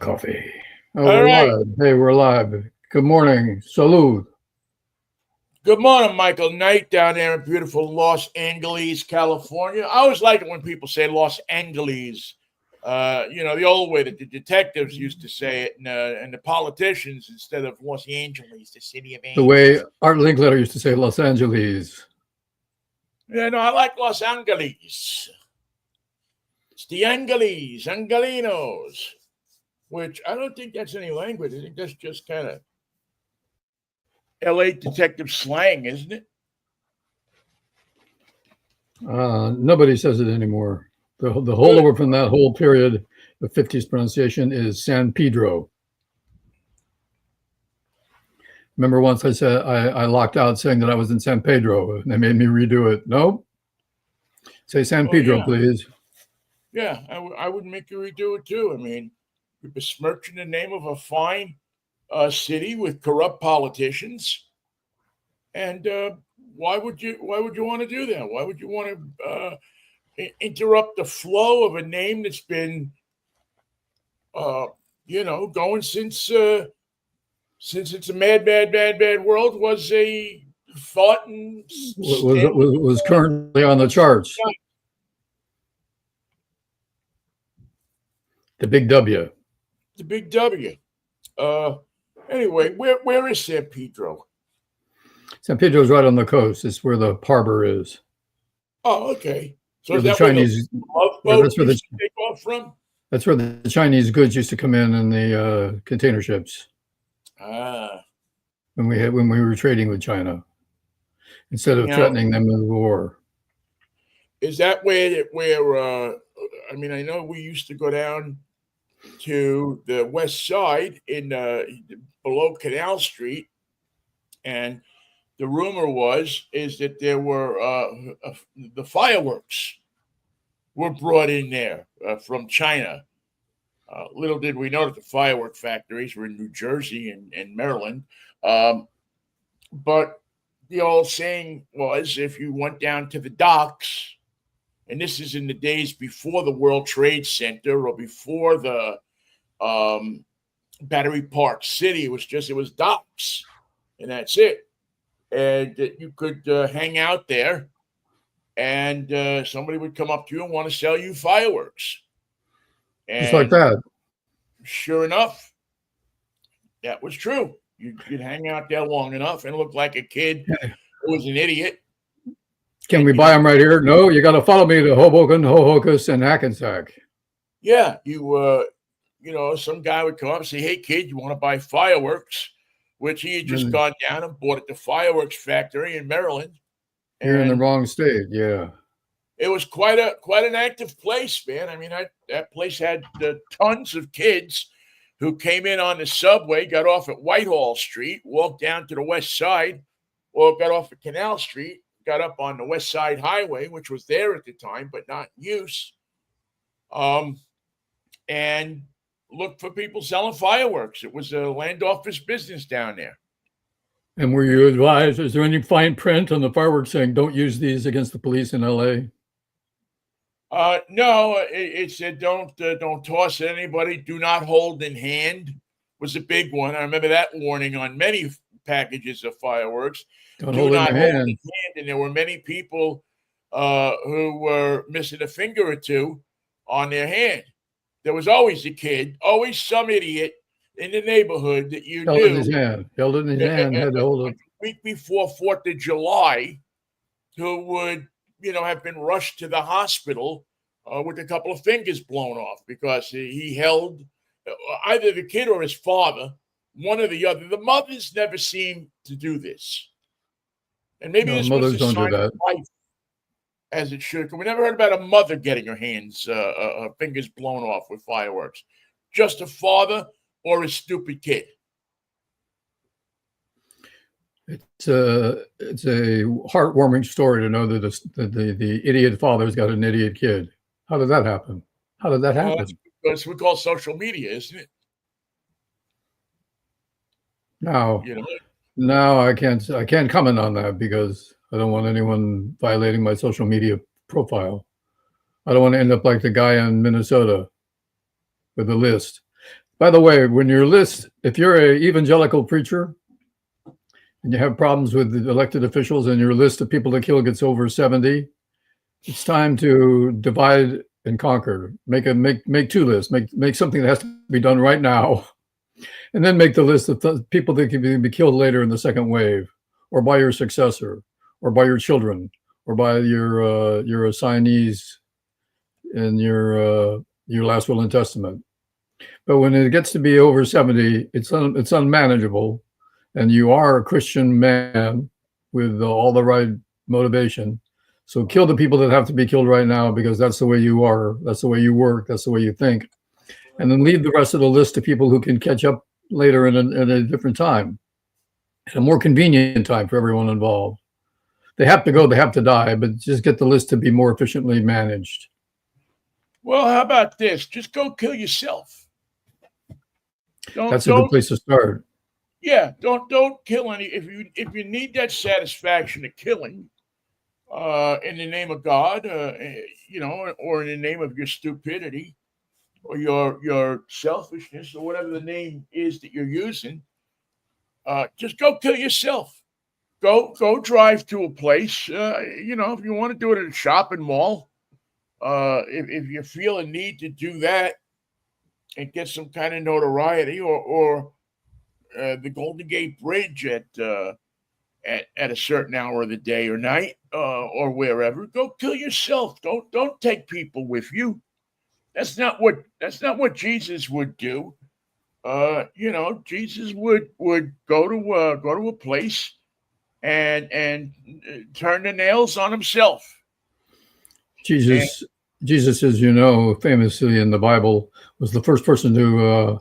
Coffee. Oh, All we're right. live. Hey, we're live. Good morning. Salud. Good morning, Michael. Knight down there in beautiful Los Angeles, California. I always like it when people say Los Angeles. The old way that the detectives used to say it, and the politicians instead of Los Angeles, the city of The way angels. Art Linkletter used to say Los Angeles. Yeah, no, I like Los Angeles. It's the Angeles, Angelinos, which I don't think that's any language. I think that's just kind of LA detective slang, isn't it? Nobody says it anymore. The Good. holdover from that whole period of 50s pronunciation is San Pedro. Remember once I said I locked out saying that I was in San Pedro and they made me redo it. No, say San Oh, Pedro, yeah. please. Yeah, I would make you redo it too. I mean, you're besmirching the name of a fine city with corrupt politicians, and why would you want to do that? Why would you want to interrupt the flow of a name that's been uh, going since it's a mad world was a thought and standard. Was currently on the charts. The big W. The big W. Uh, anyway, where is San Pedro? San Pedro's right on the coast. It's where the harbor is. Oh, okay. So Where is the that where the Chinese, love yeah, boat used to take off from? that's where the Chinese goods used to come in the container ships Ah, when we were trading with China instead of now threatening them with war. is that where? I mean, I know we used to go down to the west side in below Canal Street, and the rumor is that there were the fireworks were brought in there from China. Little did we know that the firework factories were in New Jersey and Maryland. Um, but the old saying was if you went down to the docks, and this is in the days before the World Trade Center or before the um, Battery Park City, it was docks, and that's it. And you could hang out there, and somebody would come up to you and want to sell you fireworks. Just like And that. sure enough, that was true. You'd hang out there long enough and look like a kid who was an idiot. Can we buy them right here? No, you got to follow me to Hoboken, Hohokus, and Hackensack. Yeah, some guy would come up and say, "Hey, kid, you want to buy fireworks?" Which he had just gone down and bought at the fireworks factory in Maryland. You're in the wrong state. Yeah, it was quite an active place, man. I mean, that place had tons of kids who came in on the subway, got off at Whitehall Street, walked down to the west side, or got off at Canal Street, got up on the West Side Highway, which was there at the time but not in use, and looked for people selling fireworks. It was a land office business down there. And were you advised? Is there any fine print on the fireworks saying don't use these against the police in L.A.? No, it said don't toss at anybody. Do not hold in hand was a big one. I remember that warning on many packages of fireworks. Don't Do hold not in hold your in hand. hand, and there were many people who were missing a finger or two on their hand. There was always a kid, always some idiot in the neighborhood that you Held it in knew. his hand. Held it in his hand. Had to hold it. A week before 4th of July, who would, have been rushed to the hospital with a couple of fingers blown off because he held either the kid or his father, one or the other. The mothers never seem to do this. And maybe No, this was mothers a don't do sign of that. life as it should. We never heard about a mother getting her hands, fingers blown off with fireworks. Just a father or a stupid kid. It's a heartwarming story to know that the idiot father's got an idiot kid. How did that happen? How did that happen? That's what we call social media, isn't it? No, I can't comment on that because I don't want anyone violating my social media profile. I don't want to end up like the guy in Minnesota with the list. By the way, when your list, if you're an evangelical preacher and you have problems with the elected officials and your list of people to kill gets over 70, it's time to divide and conquer. Make two lists. Make something that has to be done right now, and then make the list of people that can be killed later in the second wave, or by your successor, or by your children, or by your assignees in your last will and testament. But when it gets to be over 70, it's unmanageable, and you are a Christian man with all the right motivation. So kill the people that have to be killed right now, because that's the way you are, that's the way you work, that's the way you think. And then leave the rest of the list to people who can catch up later in a different time, at a more convenient time for everyone involved. They have to go, they have to die, but just get the list to be more efficiently managed. Well, how about this? Just go kill yourself. That's a good place to start. Yeah, don't kill any. If you need that satisfaction of killing, in the name of God, or in the name of your stupidity, or your selfishness, or whatever the name is that you're using, just go kill yourself. Go drive to a place. If you want to do it at a shopping mall, if you feel a need to do that and get some kind of notoriety, or the Golden Gate Bridge at a certain hour of the day or night, or wherever, go kill yourself. Don't take people with you. That's not what Jesus would do. Jesus would go to a place and turn the nails on himself. Jesus, as you know, famously in the Bible, was the first person to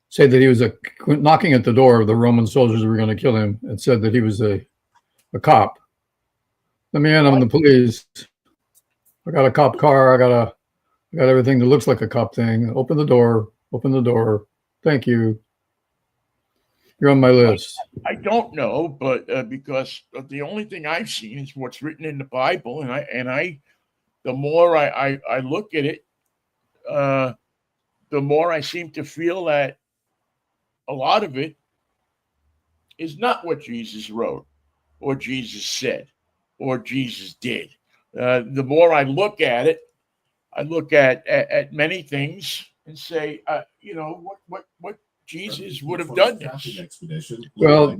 say that he was knocking at the door of the Roman soldiers who were going to kill him, and said that he was a cop. Let me in, I'm the police. I got a cop car. I got everything that looks like a cop thing. Open the door. Thank you. You're on my list. I don't know, but because the only thing I've seen is what's written in the Bible, and I the more I look at it, the more I seem to feel that a lot of it is not what Jesus wrote, or Jesus said, or Jesus did. The more I look at it, I look at many things and say, what Jesus would have done this. Well,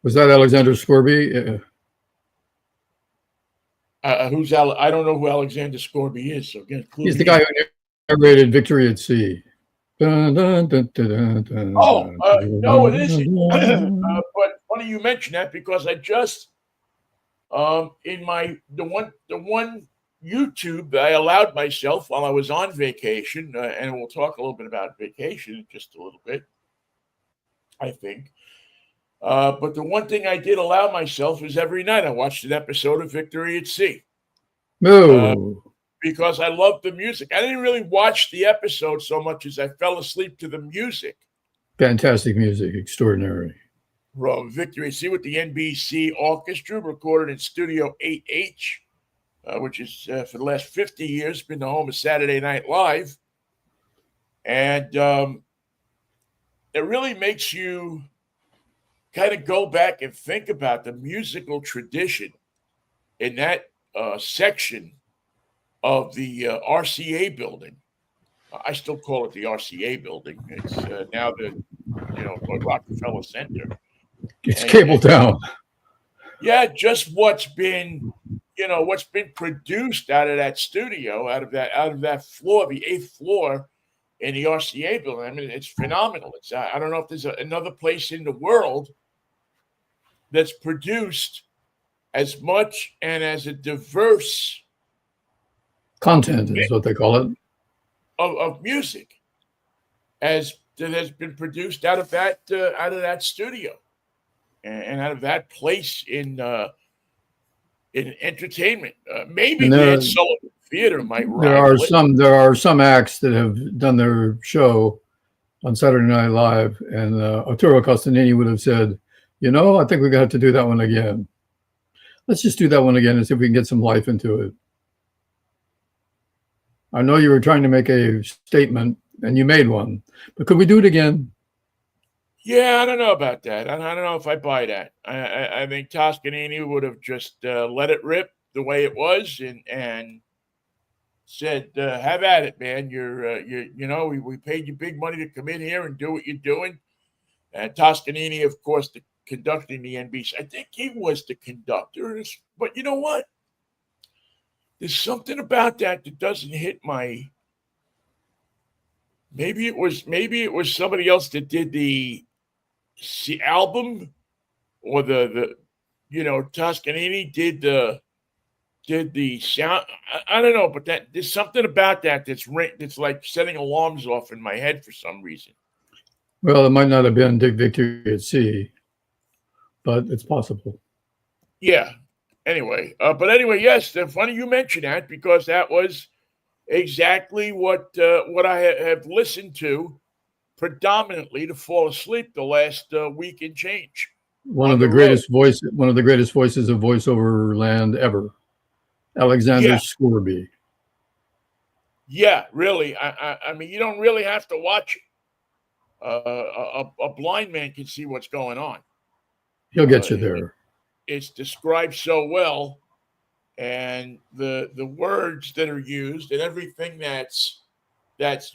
was that Alexander Scorby? Who's I don't know who Alexander Scorby is. So again, he's the guy who narrated Victory at Sea. Dun, dun, dun, dun, dun, no, it isn't. But funny you mention that, because I just in the one YouTube that I allowed myself while I was on vacation, and we'll talk a little bit about vacation in just a little bit, I think. But the one thing I did allow myself is every night I watched an episode of Victory at Sea. Because I loved the music. I didn't really watch the episode so much as I fell asleep to the music. Fantastic music, extraordinary. From Victory at Sea with the NBC Orchestra, recorded in Studio 8H, which is for the last 50 years been the home of Saturday Night Live. And it really makes you kind of go back and think about the musical tradition in that section of the RCA building. I still call it the RCA building. It's now the Rockefeller Center. It's Cable Town. Yeah, just what's been produced out of that studio, out of that floor, the 8th floor in the RCA building. I mean, it's phenomenal. It's I don't know if there's another place in the world that's produced as much and as a diverse content is what they call it of music as that has been produced out of that studio and out of that place in entertainment. Maybe the Sullivan Theater might rival it. There are some acts that have done their show on Saturday Night Live, and Arturo Costanini would have said, I think we're going to have to do that one again. Let's just do that one again and see if we can get some life into it. I know you were trying to make a statement, and you made one, but could we do it again? Yeah, I don't know about that. I don't know if I buy that. I think Toscanini would have just let it rip the way it was and said, "Have at it, man. We paid you big money to come in here and do what you're doing." And Toscanini, of course, conducting the NBC. I think he was the conductor. But you know what? There's something about that doesn't hit my. Maybe it was somebody else that did the album, or the Toscanini did the sound. I don't know, but there's something about that's like setting alarms off in my head for some reason. Well, it might not have been Dick Victory at Sea, but it's possible. Yeah. But anyway, yes, funny you mentioned that, because that was exactly what I have listened to predominantly to fall asleep the last week and change. One of the greatest voices of voiceover land ever, Alexander Scourby. Yeah, really. I mean, you don't really have to watch it. A blind man can see what's going on. He'll get you there. It's described so well, and the words that are used and everything that's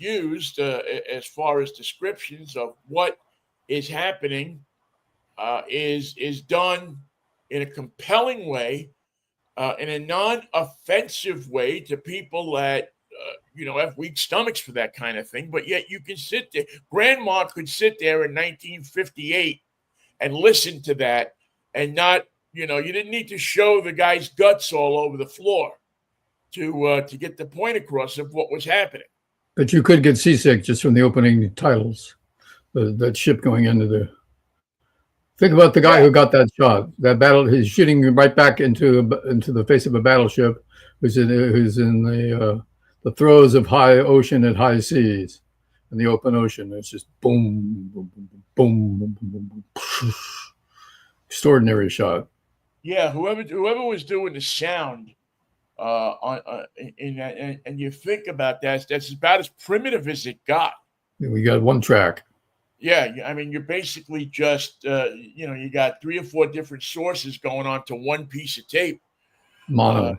used as far as descriptions of what is happening is done in a compelling way, in a non-offensive way to people that have weak stomachs for that kind of thing. But yet you can sit there. Grandma could sit there in 1958 and listen to that and not, you didn't need to show the guy's guts all over the floor to get the point across of what was happening. But you could get seasick just from the opening titles. That ship going into the. Think about the guy who got that shot. That battle, he's shooting right back into the face of a battleship, who's in the throes of high ocean and high seas, in the open ocean. It's just boom, boom, boom, boom, boom, boom, boom. Extraordinary shot. Yeah, whoever was doing the sound in that, and you think about that, that's about as primitive as it got. We got one track. Yeah, I mean, you're basically just you got 3 or 4 different sources going on to one piece of tape. Mono.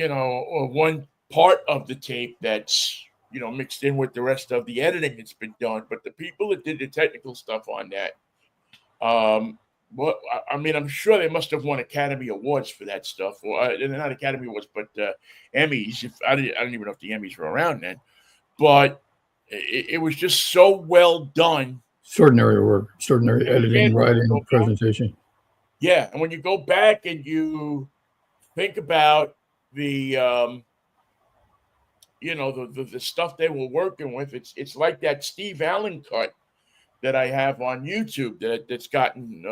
Or one part of the tape that's mixed in with the rest of the editing that's been done. But the people that did the technical stuff on that, I'm sure they must have won Academy Awards for that stuff, or not Academy Awards, but Emmys. I don't even know if the Emmys were around then, but it was just so well done. Extraordinary work, extraordinary editing, writing, presentation. Yeah, and when you go back and you think about the the stuff they were working with, it's like that Steve Allen cut that I have on YouTube that's gotten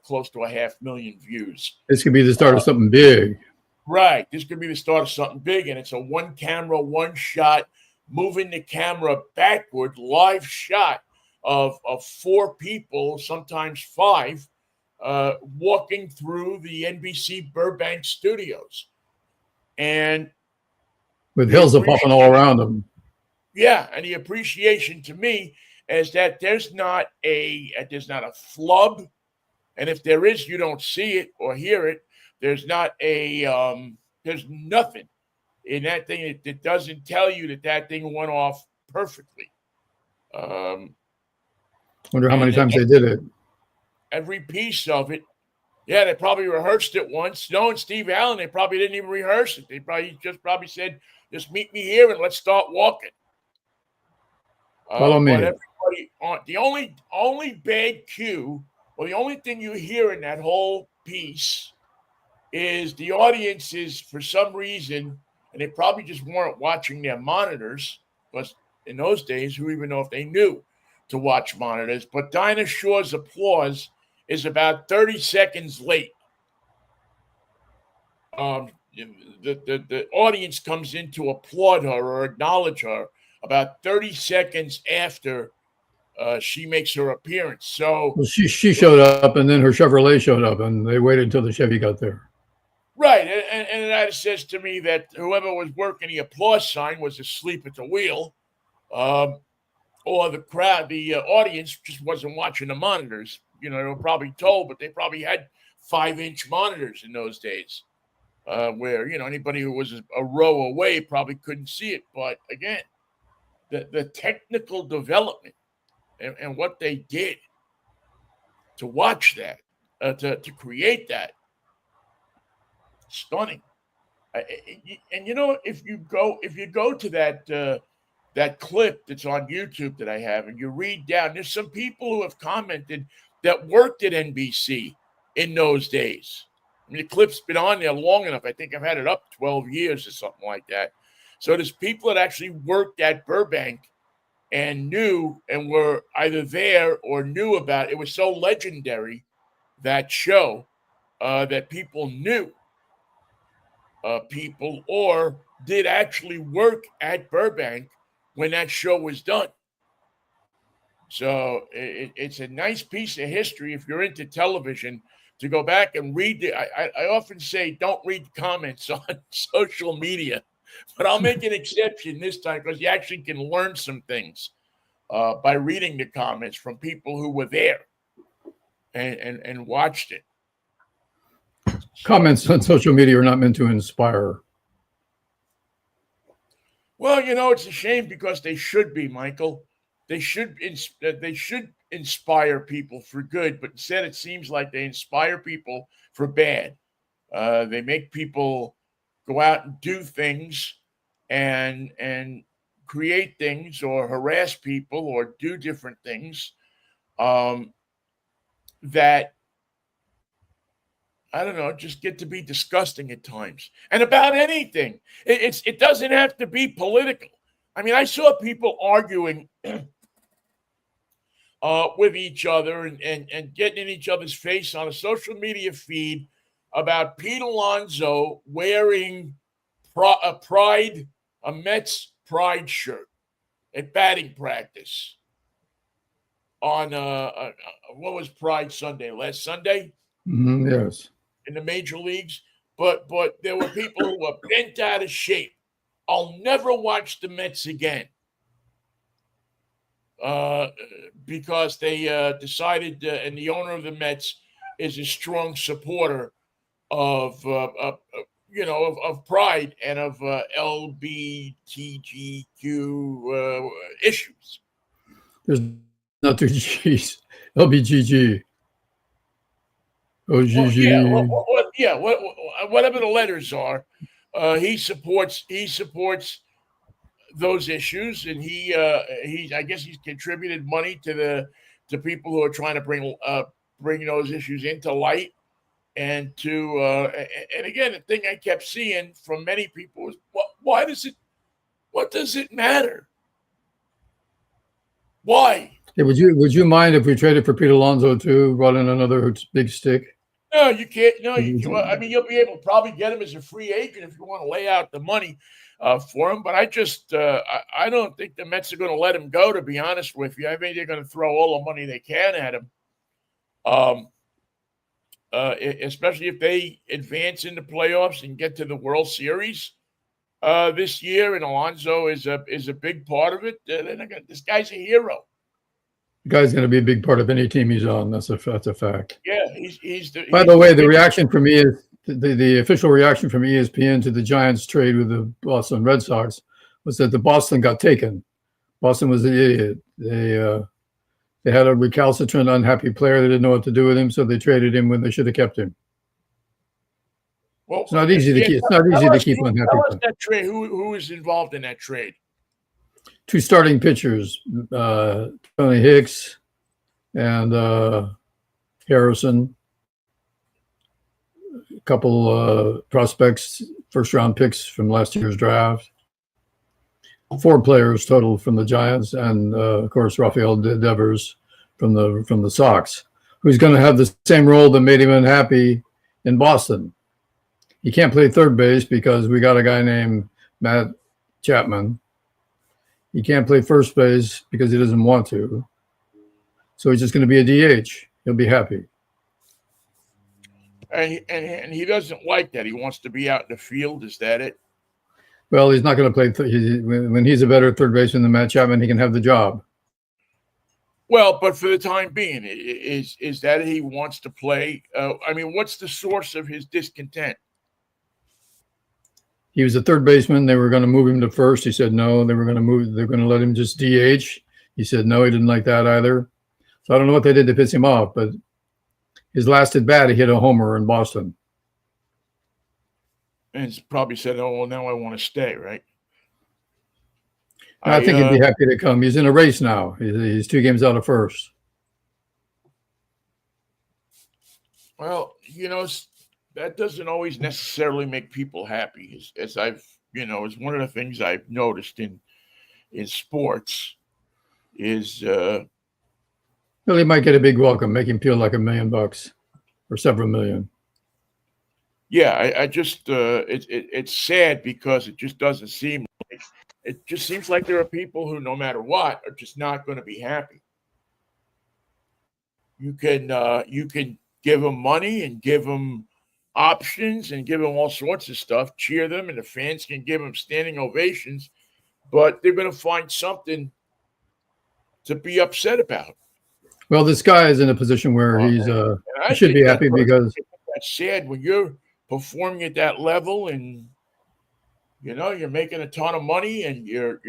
close to 500,000 views. This could be the start of something big. Right. This could be the start of something big, and it's a one camera, one shot, moving the camera backward, live shot of 4 people, sometimes 5, walking through the NBC Burbank studios. And with hills popping all around them. Yeah, and the appreciation to me is that there's not a flub, and if there is, you don't see it or hear it. There's not there's nothing in that thing that doesn't tell you that thing went off perfectly. Wonder how many times they did it. Every piece of it. Yeah, they probably rehearsed it once. No, and Steve Allen, they probably didn't even rehearse it. They probably said, "Just meet me here and let's start walking." Follow me. But everybody the only bad cue, or the only thing you hear in that whole piece, is the audience is, for some reason, and they probably just weren't watching their monitors, because in those days, who even know if they knew to watch monitors? But Dinah Shore's applause is about 30 seconds late. The audience comes in to applaud her or acknowledge her about 30 seconds after she makes her appearance. So she showed up, and then her Chevrolet showed up, and they waited until the Chevy got there. Right, and that says to me that whoever was working the applause sign was asleep at the wheel, um, or the crowd, the audience just wasn't watching the monitors. You know, they were probably told, but they probably had 5-inch monitors in those days, where anybody who was a row away probably couldn't see it. But again, the technical development and what they did to watch that, to create that, stunning. And if you go to that clip that's on YouTube that I have, and you read down, there's some people who have commented that worked at NBC in those days. I mean, the clip's been on there long enough. I think I've had it up 12 years or something like that. So there's people that actually worked at Burbank and knew and were either there or knew about it. It was so legendary, that show, that people knew people or did actually work at Burbank when that show was done. So it's a nice piece of history if you're into television to go back and read the. I often say don't read the comments on social media, but I'll make an exception this time because you actually can learn some things by reading the comments from people who were there and watched it. Comments on social media are not meant to inspire. Well, it's a shame because they should be, Michael. They should inspire people for good, but instead it seems like they inspire people for bad. They make people go out and do things and create things or harass people or do different things that, I don't know, just get to be disgusting at times. And about anything. It doesn't have to be political. I mean, I saw people arguing with each other and getting in each other's face on a social media feed about Pete Alonso wearing a Mets pride shirt at batting practice on what was Pride Sunday, last Sunday? Yes. In the major leagues, but there were people who were bent out of shape. I'll never watch the Mets again because they decided, and the owner of the Mets is a strong supporter of pride and of LBTGQ issues. There's not two G's. LBGG. OGG. Whatever the letters are, he supports those issues, and he I guess he's contributed money to people who are trying to bring those issues into light, and and again, the thing I kept seeing from many people was, what does it matter? Why? Hey, would you mind if we traded for Pete Alonso too, brought in another big stick? No, you can't. No, well, I mean, you'll be able to probably get him as a free agent if you want to lay out the money for him. But I don't think the Mets are going to let him go, to be honest with you. I think they're going to throw all the money they can at him, especially if they advance in the playoffs and get to the World Series this year. And Alonso is a big part of it. This guy's a hero. The guy's going to be a big part of any team he's on. That's a fact. Yeah, By the way, the reaction from the official reaction from ESPN to the Giants trade with the Boston Red Sox was that the Boston got taken. Boston was the idiot. They had a recalcitrant, unhappy player. They didn't know what to do with him, so they traded him when they should have kept him. Well, it's not easy to keep. It's not easy to keep unhappy. Tell us that trade. Who was involved in that trade? 2 starting pitchers, Tony Hicks and Harrison. A couple prospects, first-round picks from last year's draft. 4 players total from the Giants, and of course Rafael Devers from the Sox, who's going to have the same role that made him unhappy in Boston. He can't play third base because we got a guy named Matt Chapman. He can't play first base because he doesn't want to. So he's just going to be a DH. He'll be happy. And he doesn't like that. He wants to be out in the field. Is that it? Well, he's not going to play. When he's a better third baseman than Matt Chapman, he can have the job. Well, but for the time being, is that he wants to play? I mean, what's the source of his discontent? He was a third baseman. They were going to move him to first. He said no. They're going to let him just DH. He said no. He didn't like that either. So I don't know what they did to piss him off, but his last at bat, he hit a homer in Boston. And he's probably said, "Oh, well, now I want to stay." Right? I think he'd be happy to come. He's in a race now. He's 2 games out of first. Well, that doesn't always necessarily make people happy. As I've, is one of the things I've noticed in sports is. Well, he might get a big welcome, make him feel like $1 million or several million. Yeah, I just it's sad because it just doesn't seem like it just seems like there are people who, no matter what, are just not going to be happy. You can give them money and give them options and give them all sorts of stuff, cheer them, and the fans can give them standing ovations, but they're going to find something to be upset about. Well, this guy is in a position where he should be happy because that's sad when you're performing at that level and you're making a ton of money and you're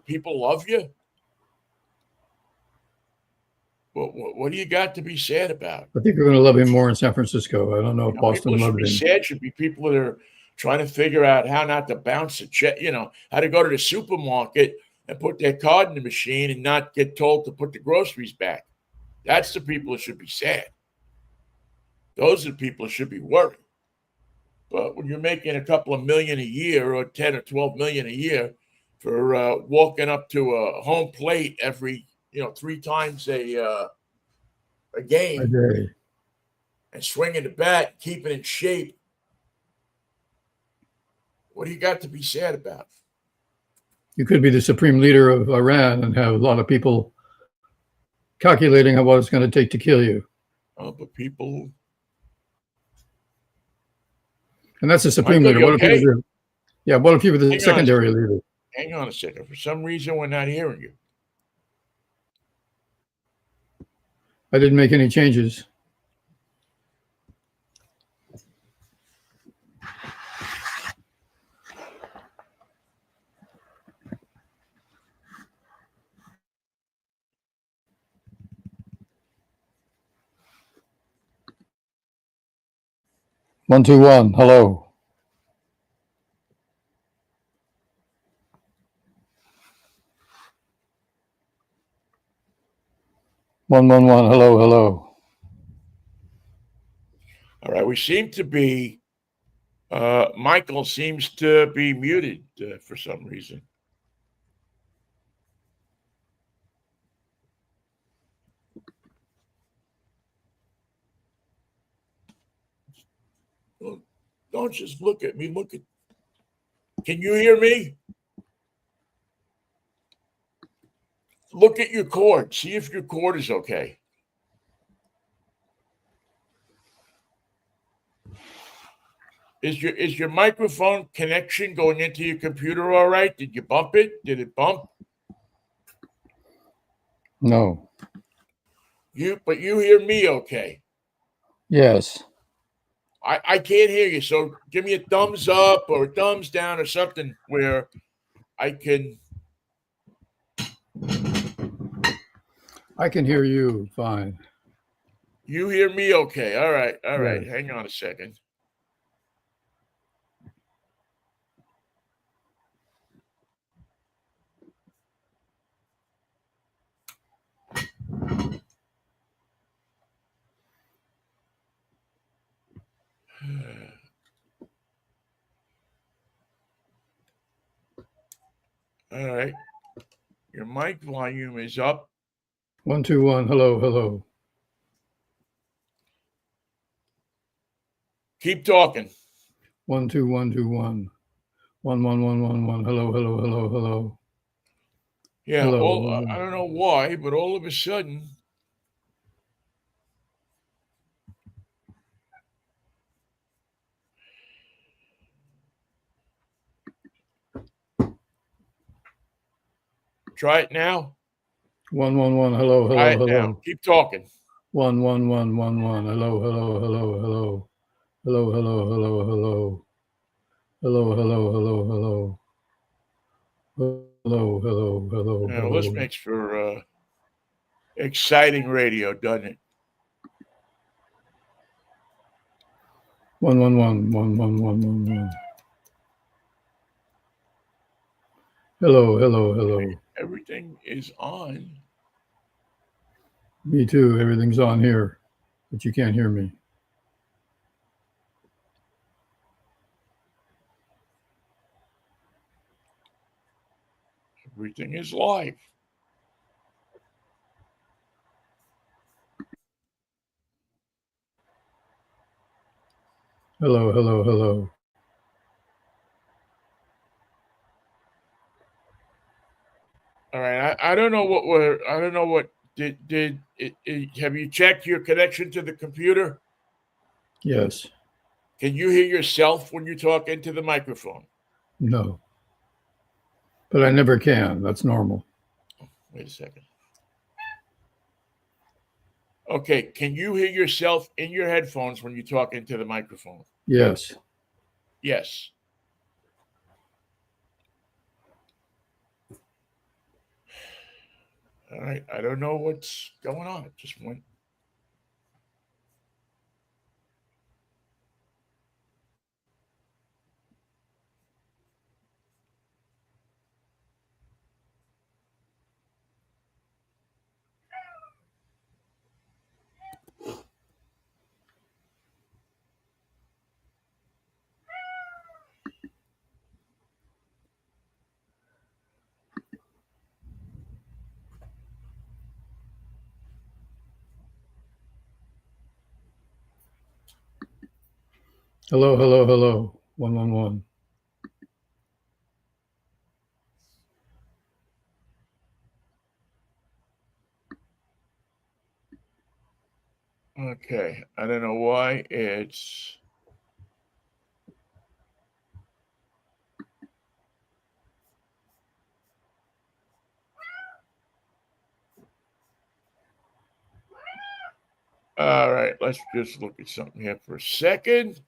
people love you. What do you got to be sad about? I think we're going to love him more in San Francisco. I don't know if Boston loved him. Sad should be people that are trying to figure out how not to bounce a check, how to go to the supermarket and put their card in the machine and not get told to put the groceries back. That's the people that should be sad. Those are the people that should be worried. But when you're making a couple of million a year or 10 or 12 million a year for walking up to a home plate every, 3 times a game and swinging the bat, keeping in shape, what do you got to be sad about? You could be the supreme leader of Iran and have a lot of people calculating what it's going to take to kill you. Oh, but people... And that's the supreme leader. What if you were the secondary leader? Hang on a second. For some reason, we're not hearing you. I didn't make any changes. One, 2, 1. Hello. One, 1. Hello. All right. We seem to be. Michael seems to be muted for some reason. Don't just look at me. Can you hear me? Look at your cord. See if your cord is okay. Is your microphone connection going into your computer all right? Did you bump it? Did it bump? No. But you hear me okay? Yes. I can't hear you, so give me a thumbs up or a thumbs down or something where I can. I can hear you fine. You hear me okay? All right. Hang on a second. All right. Your mic volume is up. 1, 2, 1. Hello. Keep talking. 1, 2, 1, 2, 1. 1, 1, 1, 1, 1. Hello. Yeah. Hello. I don't know why, but all of a sudden, Try it now. 111. Hello, Try hello, it now. hello. Keep talking. 11111. Hello, hello, hello, hello. Hello, hello, hello, hello. Hello, hello, hello, hello. Hello, hello, hello, Now, this hello. makes for exciting radio, doesn't it? 1111111. Hello, hello, hello. Everything is on. Me too. Everything's on here, but you can't hear me. Everything is live. Hello, hello, hello. All right. I don't know what we're. I don't know what did it, have you checked your connection to the computer? Yes. Can you hear yourself when you talk into the microphone? No. But I never can. That's normal. Wait a second. Okay. Can you hear yourself in your headphones when you talk into the microphone? Yes. Yes. All right. I don't know what's going on. It just went. Hello, hello, hello. 111. Okay. I don't know why it's. All right. Let's just look at something here for a second.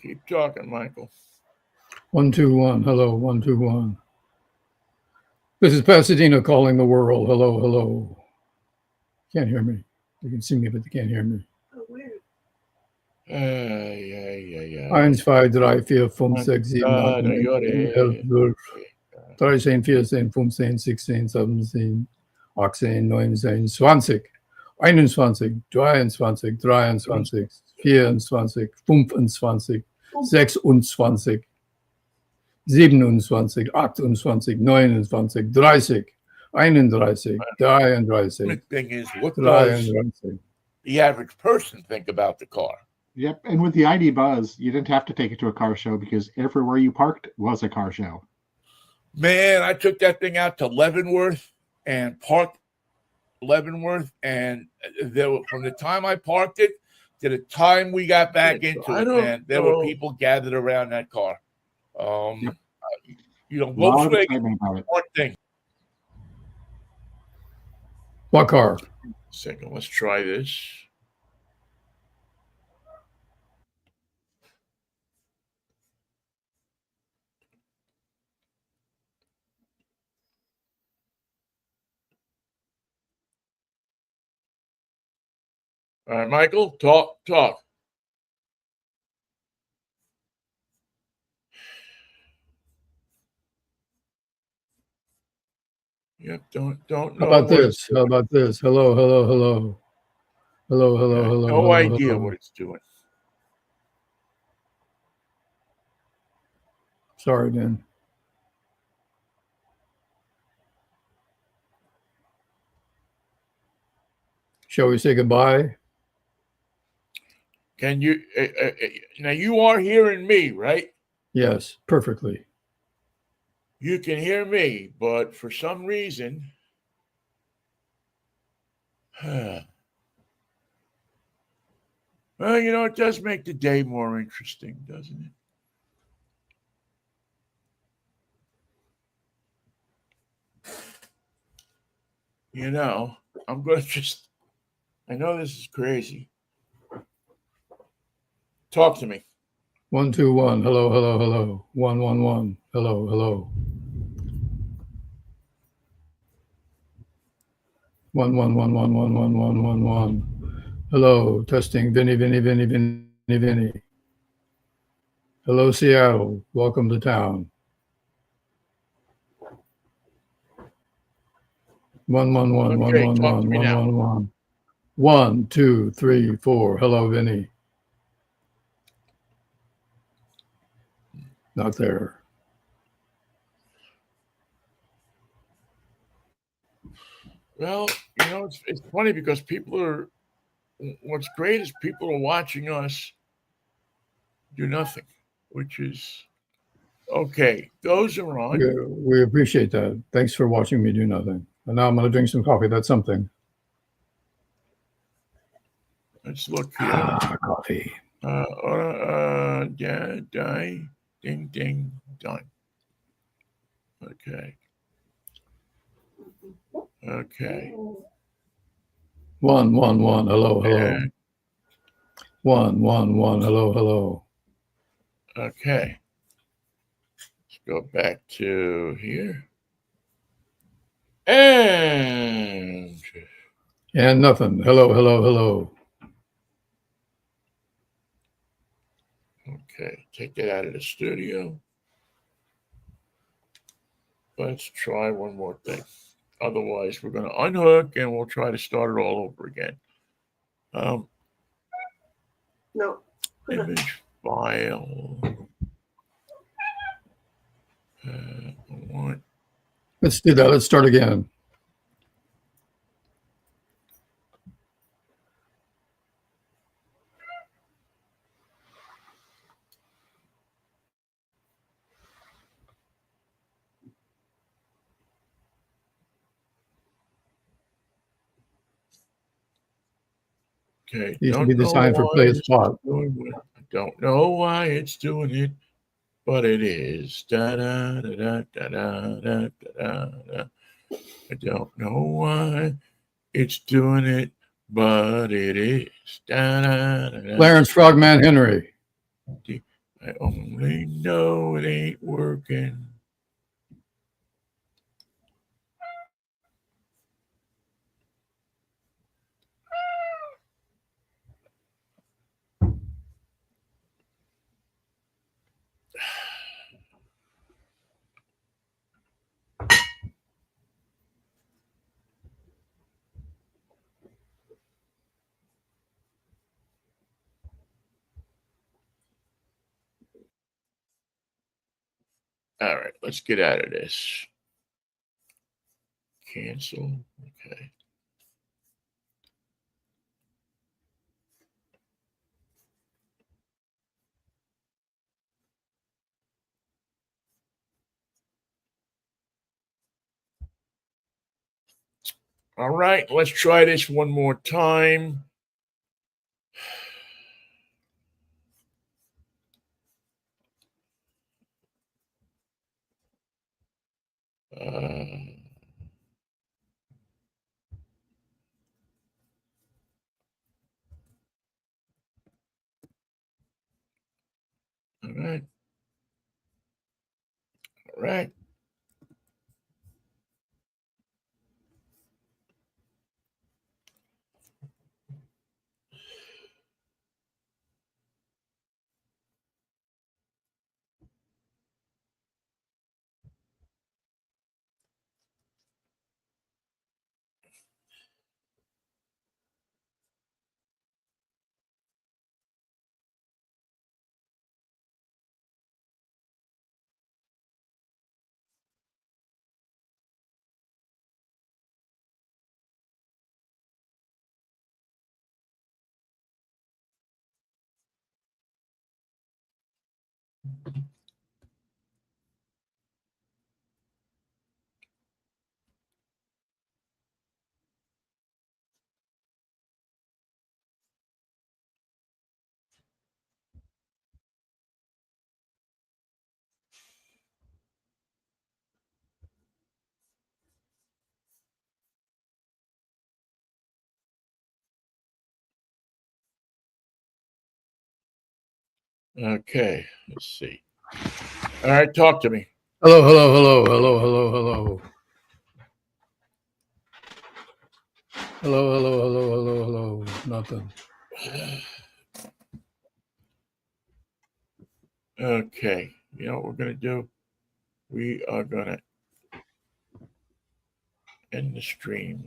Keep talking, Michael. 121. Hello, 121. This is Pasadena calling the world. Hello, hello. Can't hear me. You can see me, but they can't hear me. Oh, weird. 1, 2, 3, 4, 5, 6, 7, 8, 9, 10, 11, 12, 13, 14, 15, 16, 17, 18, 19, 20, 21, 22, 23, 24, 25, 26, 27, 28, 29, 30, 31, The thing is, what does 33. the average person think about the car? Yep, and with the ID Buzz, you didn't have to take it to a car show because everywhere you parked was a car show. Man, I took that thing out to Leavenworth and parked Leavenworth, and from the time I parked it to the time we got back into it, man, there were people gathered around that car. Yep. You know, A lot of Volkswagen, excitement about it. one thing. What car? Second, let's try this. All right, Michael, talk. Yep, don't know. How about what it's this? How about this? Hello, hello, hello. Hello, hello, doing. hello. No hello, idea hello. what it's doing. Sorry, Dan. Shall we say goodbye? Can you now? You are hearing me, right? Yes, perfectly. You can hear me, but for some reason, Well, it does make the day more interesting, doesn't it? I'm going to just, I know this is crazy. Talk to me. 1, 2, 1. Hello, hello, hello. 1, 1, 1. Hello, hello. 1, 1, 1, 1, 1, 1, 1, 1, 1. Hello, testing. Vinnie, Vinnie, Vinnie, Vinnie, Vinnie. Hello, Seattle. Welcome to town. 1, 1, 1, 1, Okay, 1, talk to 1, me 1, now. 1, 1. 1, 2, 3, 4. Hello, Vinnie. Not there. Well, it's funny because what's great is people are watching us do nothing, which is okay. Those are on. We appreciate that. Thanks for watching me do nothing. And now I'm going to drink some coffee. That's something. Let's look here. Coffee. Die, ding, ding, done. Okay. 1, 1, 1. Hello, hello. And, 1, 1, 1. Hello, hello. okay. Let's go back to here. And nothing. Hello, hello, hello. okay, take that out of the studio. Let's try one more thing. Otherwise, we're going to unhook and we'll try to start it all over again. No. Image file. What? Let's do that. Let's start again. Okay. Needs to be designed for play spot. I don't know why it's doing it, but it is. Da, da, da, da, da, da, da, da, da. I don't know why it's doing it, but it is. Da, da, da, da. Clarence Frogman Henry. I only know it ain't working. All right, let's get out of this. Cancel. Okay. All right, let's try this one more time. All right. All right. Okay, let's see. All right, talk to me. Hello, hello, hello, hello, hello, hello. Hello, hello, hello, hello, hello. Nothing. Okay, you know what we're gonna do? We are gonna end the stream.